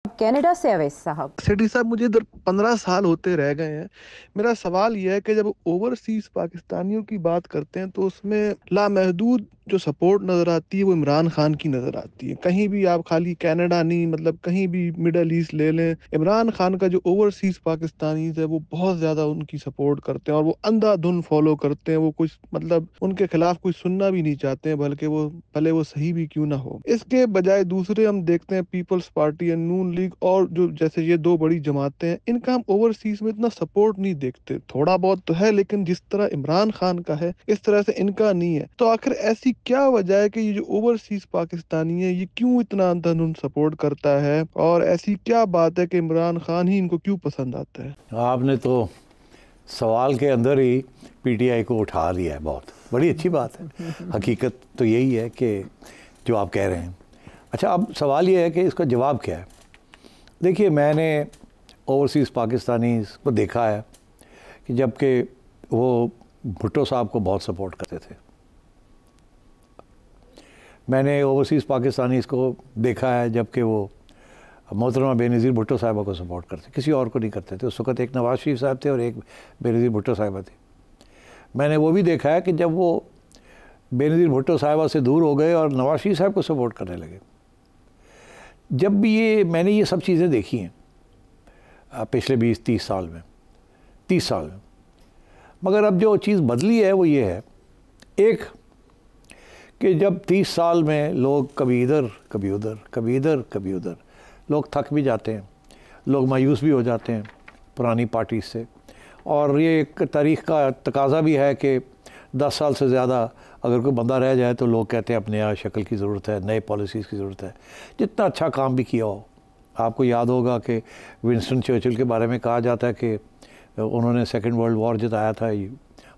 Canada से अवैस साहब। सेठी साहब, मुझे इधर 15 साल होते रह गए हैं। मेरा सवाल यह है कि जब ओवरसीज पाकिस्तानियों की बात करते हैं तो उसमें लामहदूद जो सपोर्ट नज़र आती है वो इमरान खान की नज़र आती है। कहीं भी आप खाली कनाडा नहीं, मतलब कहीं भी मिडल ईस्ट ले लें, इमरान खान का जो ओवरसीज पाकिस्तानीज है वो बहुत ज़्यादा उनकी सपोर्ट करते हैं और वो अंधाधुन फॉलो करते हैं। वो कुछ मतलब उनके खिलाफ कुछ सुनना भी नहीं चाहते हैं, बल्कि वो भले वो सही भी क्यों ना हो। इसके बजाय दूसरे हम देखते हैं People's Party and Noon League और जो जैसे ये दो बड़ी जमातें हैं, इनका हम ओवरसीज में इतना सपोर्ट नहीं देखते। थोड़ा बहुत तो है, लेकिन जिस तरह इमरान खान का है इस तरह से इनका नहीं है। तो आखिर ऐसी क्या वजह है कि ये जो ओवरसीज पाकिस्तानी है ये क्यों इतना अंधाधुंध सपोर्ट करता है, और ऐसी क्या बात है कि इमरान खान ही इनको क्यों पसंद आता है? आपने तो सवाल के अंदर ही पीटीआई को उठा लिया है। बहुत बड़ी अच्छी बात है। हकीकत तो यही है कि जो आप कह रहे हैं। अच्छा, अब सवाल ये है कि इसका जवाब क्या है। देखिए, मैंने ओवरसीज़ पाकिस्तानी को देखा है कि जबकि वो भुट्टो साहब को बहुत सपोर्ट करते थे। मैंने ओवरसीज़ पाकिस्तानी को देखा है जबकि वो मोहतरमा बेनज़ीर भुट्टो साहिबा को सपोर्ट करते, किसी और को नहीं करते थे। उस वक़्त एक नवाज़ शरीफ साहब थे और एक बेनज़ीर भुट्टो साहिबा थी। मैंने वो भी देखा है कि जब वो बेनज़ीर भुट्टो साहिबा से दूर हो गए और नवाज़ शरीफ साहब को सपोर्ट करने लगे। जब भी मैंने ये सब चीज़ें देखी हैं पिछले 20-30 साल में, 30 साल में। मगर अब जो चीज़ बदली है वो ये है, एक कि जब 30 साल में लोग कभी इधर कभी उधर, कभी इधर कभी उधर, लोग थक भी जाते हैं, लोग मायूस भी हो जाते हैं पुरानी पार्टी से। और ये एक तारीख़ का तकाजा भी है कि 10 साल से ज़्यादा अगर कोई बंदा रह जाए तो लोग कहते हैं अपने यहाँ शक्ल की ज़रूरत है, नए पॉलिसीज़ की ज़रूरत है। जितना अच्छा काम भी किया हो, आपको याद होगा कि विंस्टन चर्चिल के बारे में कहा जाता है कि उन्होंने सेकेंड वर्ल्ड वॉर जिताया था,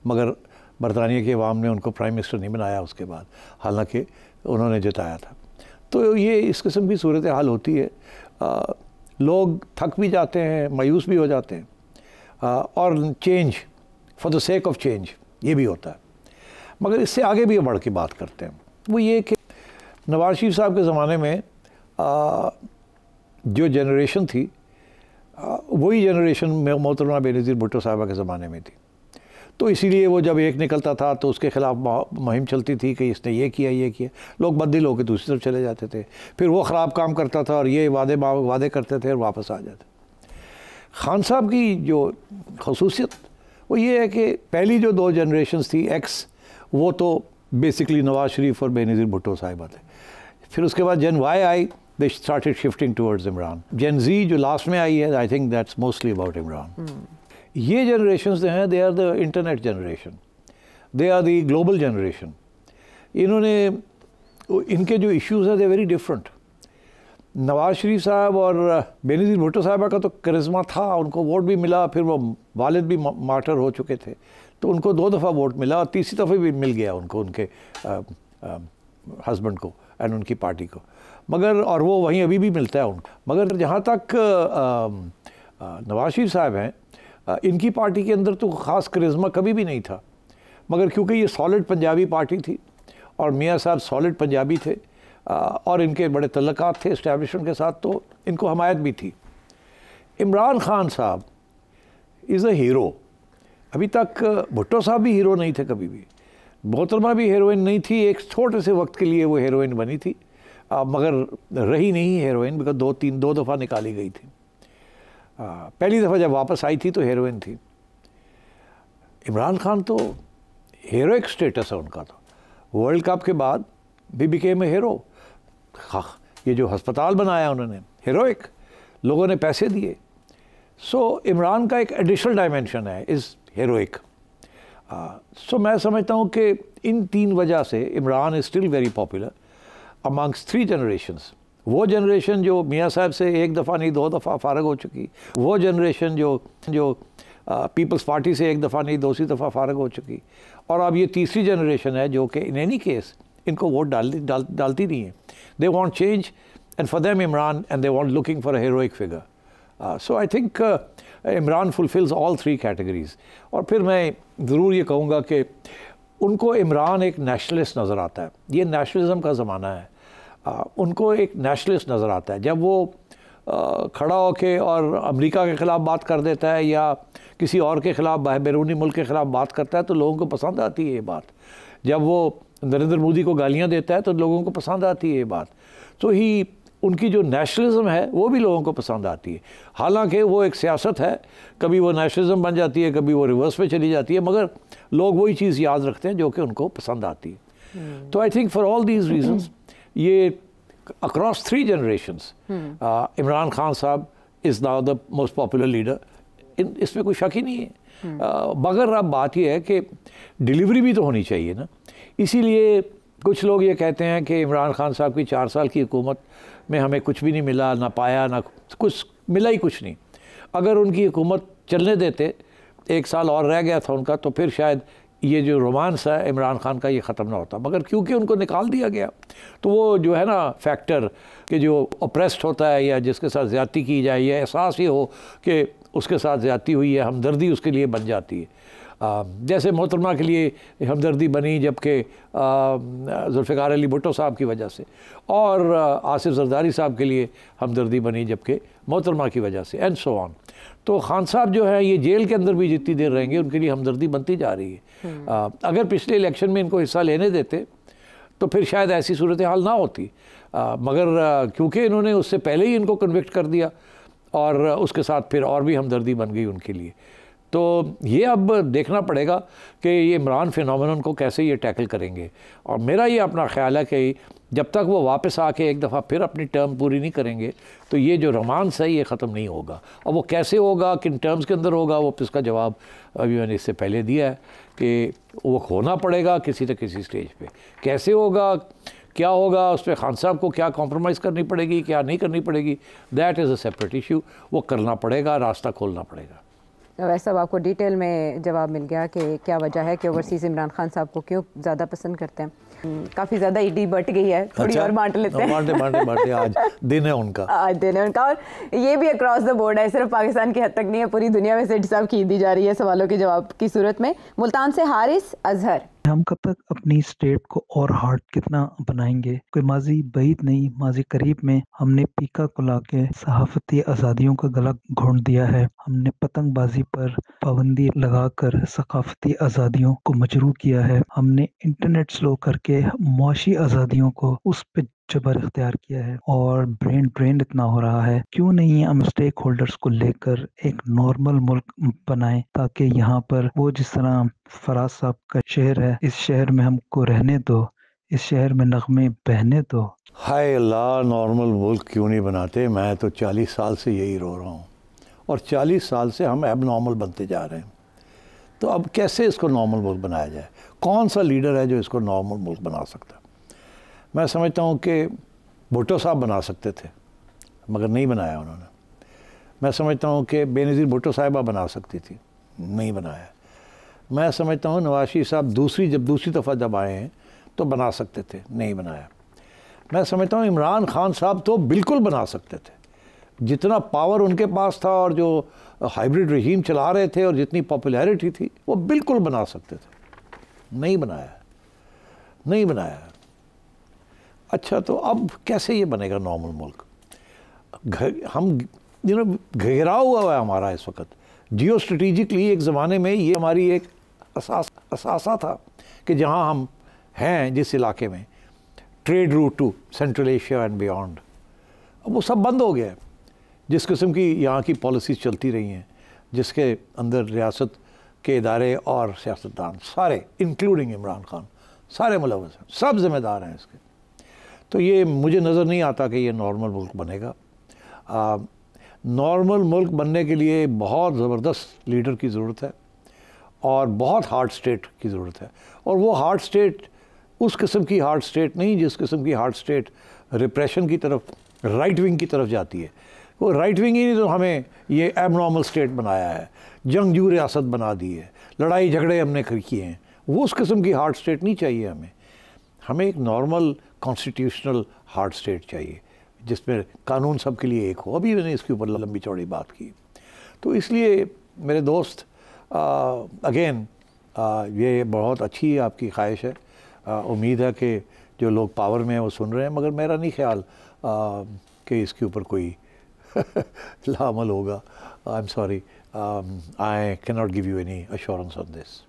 मगर बरतानिया की अवाम ने उनको प्राइम मिनिस्टर नहीं बनाया उसके बाद, हालांकि उन्होंने जिताया था। तो ये इस किस्म की सूरत हाल होती है। लोग थक भी जाते हैं, मायूस भी हो जाते हैं, और change for the sake of change ये भी होता है। मगर इससे आगे भी बढ़ के बात करते हैं, वो ये कि नवाज़ शरीफ साहब के ज़माने में जो जनरेशन थी वही जनरेशन मोहतरमा बेनज़ीर भुट्टो साहिबा के ज़माने में थी। तो इसीलिए वो जब एक निकलता था तो उसके ख़िलाफ़ मुहिम चलती थी कि इसने ये किया, लोग बददिल होकर दूसरी तरफ चले जाते थे। फिर वो ख़राब काम करता था और ये वादे करते थे और वापस आ जाते। खान साहब की जो खसूसियत वो ये है कि पहली जो 2 जनरेशन्स थी एक्स, वो तो बेसिकली नवाज़ शरीफ और बेनज़ीर भुट्टो साहिबा थे। फिर उसके बाद जेन वाई आई, they started shifting towards Imran. Gen Z जो लास्ट में आई है, I think that's mostly about Imran. ये जनरेशन्स हैं, they are the internet generation, they are the global generation. इन्होंने, इनके जो इश्यूज़ हैं they very different. Nawaz Sharif साहब और बेनज़ीर भुट्टो साहिबा का तो करिश्मा था, उनको वोट भी मिला, फिर वो वालिद भी मार्टर हो चुके थे तो उनको 2 दफ़ा वोट मिला और तीसरी दफ़ा भी मिल गया उनको, उनके हस्बैंड को एंड उनकी पार्टी को। मगर और वो वहीं अभी भी मिलता है उनको। मगर जहाँ तक नवाज़ शरीफ साहब हैं, इनकी पार्टी के अंदर तो ख़ास करिश्मा कभी भी नहीं था। मगर क्योंकि ये सॉलिड पंजाबी पार्टी थी और मियाँ साहब सॉलिड पंजाबी थे और इनके बड़े तल्लुकात थे इस्टेब्लिशमेंट के साथ, तो इनको हमायत भी थी। इमरान खान साहब इज़ अ हीरो। अभी तक भुट्टो साहब भी हीरो नहीं थे कभी भी, मोहतरमा भी हीरोइन नहीं थी। एक छोटे से वक्त के लिए वो हीरोइन बनी थी, मगर रही नहीं हीरोइन, बिकॉज 2 दफ़ा निकाली गई थी। पहली दफ़ा जब वापस आई थी तो हीरोइन थी। इमरान खान तो हीरोइक स्टेटस है उनका, तो वर्ल्ड कप के बाद भी बिकेम ए हीरो। ये जो अस्पताल बनाया उन्होंने, हीरोइक, लोगों ने पैसे दिए। सो इमरान का एक एडिशनल डायमेंशन है इस हीरोइक। सो मैं समझता हूँ कि इन 3 वजह से Imran is still very popular amongst 3 generations. वो जनरेशन जो मियाँ साहब से 1 दफ़ा नहीं 2 दफ़ा फ़ारग हो चुकी, वो जनरेशन जो पीपल्स पार्टी से 1 दफ़ा नहीं दूसरी दफ़ा फ़ारग हो चुकी, और अब ये तीसरी जनरेशन है जो कि इन एनी केस इनको वोट डालती नहीं है। They want change and for them Imran, and they want looking for a heroic figure. So I think Imran fulfils all 3 categories. और फिर मैं ज़रूर ये कहूँगा कि उनको इमरान एक नेशनलिस्ट नज़र आता है। ये नेशनलिज्म का ज़माना है। उनको एक नेशनलिस्ट नज़र आता है। जब वो खड़ा होके और अमेरिका के ख़िलाफ़ बात कर देता है या किसी और के ख़िलाफ़ बैरूनी मुल्क के ख़िलाफ़ बात करता है तो लोगों को पसंद आती है ये बात। जब वो नरेंद्र मोदी को गालियाँ देता है तो लोगों को पसंद आती है ये बात। तो ही उनकी जो नेशनलिज्म है वो भी लोगों को पसंद आती है। हालांकि वो एक सियासत है, कभी वो नेशनलिज्म बन जाती है, कभी वो रिवर्स में चली जाती है, मगर लोग वही चीज़ याद रखते हैं जो कि उनको पसंद आती है। तो I think for all these reasons ये अक्रॉस 3 जनरेशंस इमरान खान साहब is now the most popular leader, इसमें कोई शक ही नहीं है। मगर अब बात यह है कि डिलीवरी भी तो होनी चाहिए ना। इसीलिए कुछ लोग ये कहते हैं कि इमरान खान साहब की 4 साल की हुकूमत में हमें कुछ भी नहीं मिला, ना पाया, ना कुछ मिला ही कुछ नहीं। अगर उनकी हुकूमत चलने देते, 1 साल और रह गया था उनका, तो फिर शायद ये जो रोमांस है इमरान खान का ये ख़त्म ना होता। मगर क्योंकि उनको निकाल दिया गया तो वो जो है ना फैक्टर कि जो ऑप्रेस्ड होता है या जिसके साथ ज़्यादती की जाए, ये एहसास ही हो कि उसके साथ ज़्यादती हुई है, हमदर्दी उसके लिए बन जाती है। जैसे मोहतरमा के लिए हमदर्दी बनी जबकि जुल्फ़िकार अली भुट्टो साहब की वजह से, और आसिफ जरदारी साहब के लिए हमदर्दी बनी जबकि मोहतरमा की वजह से, एंड सो ऑन। तो खान साहब जो है ये जेल के अंदर भी जितनी देर रहेंगे उनके लिए हमदर्दी बनती जा रही है। अगर पिछले इलेक्शन में इनको हिस्सा लेने देते तो फिर शायद ऐसी सूरत हाल ना होती, मगर क्योंकि इन्होंने उससे पहले ही इनको कन्विक्ट कर दिया और उसके साथ फिर और भी हमदर्दी बन गई उनके लिए। तो ये अब देखना पड़ेगा कि ये इमरान फिनोमेनन को कैसे ये टैकल करेंगे। और मेरा ये अपना ख्याल है कि जब तक वो वापस आके एक दफ़ा फिर अपनी टर्म पूरी नहीं करेंगे तो ये जो रोमांस है ये ख़त्म नहीं होगा। और वो कैसे होगा, किन टर्म्स के अंदर होगा, वो इसका जवाब अभी मैंने इससे पहले दिया है कि वो होना पड़ेगा किसी न किसी स्टेज पे। कैसे होगा, क्या होगा, उस पर खान साहब को क्या कॉम्प्रोमाइज़ करनी पड़ेगी, क्या नहीं करनी पड़ेगी, that is a separate issue. वो करना पड़ेगा, रास्ता खोलना पड़ेगा। वैसा आपको डिटेल में जवाब मिल गया कि क्या वजह है कि ओवरसीज़ इमरान खान साहब को क्यों ज़्यादा पसंद करते हैं। काफ़ी ज़्यादा ईडी बट गई है, थोड़ी और बांट लेते हैं। बांटे आज दिन है उनका, आज दिन है उनका। और ये भी अक्रॉस द बोर्ड है, सिर्फ पाकिस्तान की हद तक नहीं है, पूरी दुनिया में सेठ साहब की ईदी जा रही है सवालों के जवाब की सूरत में। मुल्तान से हारिस अजहर, हम कब तक अपनी स्टेट को और हार्ड कितना बनाएंगे? कोई माजी बईद नहीं, माजी करीब में हमने पीका को लाके सहाफती आज़ादियों का गला घोंट दिया है। हमने पतंगबाजी पर पाबंदी लगाकर सकाफती आज़ादियों को मजरू किया है। हमने इंटरनेट स्लो करके मुआशी आज़ादियों को उस पे जबर इख्तियार किया है। और ब्रेन ड्रेन इतना हो रहा है, क्यों नहीं हम स्टेक होल्डर्स को लेकर एक नॉर्मल मुल्क बनाएं, ताकि यहाँ पर वो जिस तरह फराज साहब का शहर है, इस शहर में हमको रहने दो, इस शहर में नगमे बहने दो। हाय अल्लाह, नॉर्मल मुल्क क्यों नहीं बनाते? मैं तो 40 साल से यही रो रहा हूँ और 40 साल से हम एब नॉर्मल बनते जा रहे हैं। तो अब कैसे इसको नॉर्मल मुल्क बनाया जाए? कौन सा लीडर है जो इसको नॉर्मल मुल्क बना सकता है? मैं समझता हूँ कि भुट्टो साहब बना सकते थे मगर नहीं बनाया उन्होंने। मैं समझता हूँ कि बेनज़ीर भुट्टो साहिबा बना सकती थी, नहीं बनाया। मैं समझता हूँ नवाज शरीफ साहब जब दूसरी दफ़ा जब आए हैं तो बना सकते थे, नहीं बनाया। मैं समझता हूँ इमरान खान साहब तो बिल्कुल बना सकते थे, जितना पावर उनके पास था और जो हाइब्रिड रजीम चला रहे थे और जितनी पॉपुलैरिटी थी वो बिल्कुल बना सकते थे, नहीं बनाया, नहीं बनाया। अच्छा, तो अब कैसे ये बनेगा नॉर्मल मुल्क? हम घेराव हुआ है हमारा इस वक्त जियो स्ट्रेटिजिकली। एक ज़माने में ये हमारी एक असासा था कि जहाँ हम हैं, जिस इलाके में trade route to Central Asia and beyond, अब वो सब बंद हो गया है। जिस किस्म की यहाँ की पॉलिसीज़ चलती रही हैं, जिसके अंदर रियासत के इदारे और सियासतदान सारे इंक्लूडिंग इमरान खान सारे मुलव्वस हैं, सब ज़िम्मेदार हैं इसके। तो ये मुझे नज़र नहीं आता कि ये नॉर्मल मुल्क बनेगा। नॉर्मल मुल्क बनने के लिए बहुत ज़बरदस्त लीडर की ज़रूरत है और बहुत हार्ड स्टेट की ज़रूरत है। और वो हार्ड स्टेट उस किस्म की हार्ड स्टेट नहीं जिस किस्म की हार्ड स्टेट रिप्रेशन की तरफ, राइट विंग की तरफ जाती है। वो राइट विंग ही नहीं तो हमें ये एबनॉर्मल स्टेट बनाया है, जंगजू रियासत बना दी है, लड़ाई झगड़े हमने किए हैं। वो उस किस्म की हार्ड स्टेट नहीं चाहिए हमें। हमें एक नॉर्मल कॉन्स्टिट्यूशनल हार्ड स्टेट चाहिए जिसमें कानून सब के लिए एक हो। अभी मैंने इसके ऊपर लंबी चौड़ी बात की। तो इसलिए मेरे दोस्त, अगेन ये बहुत अच्छी आपकी ख्वाहिश है। उम्मीद है कि जो लोग पावर में हैं वो सुन रहे हैं, मगर मेरा नहीं ख्याल कि इसके ऊपर कोई लाअमल होगा। I am sorry, I can not give you any assurance on this.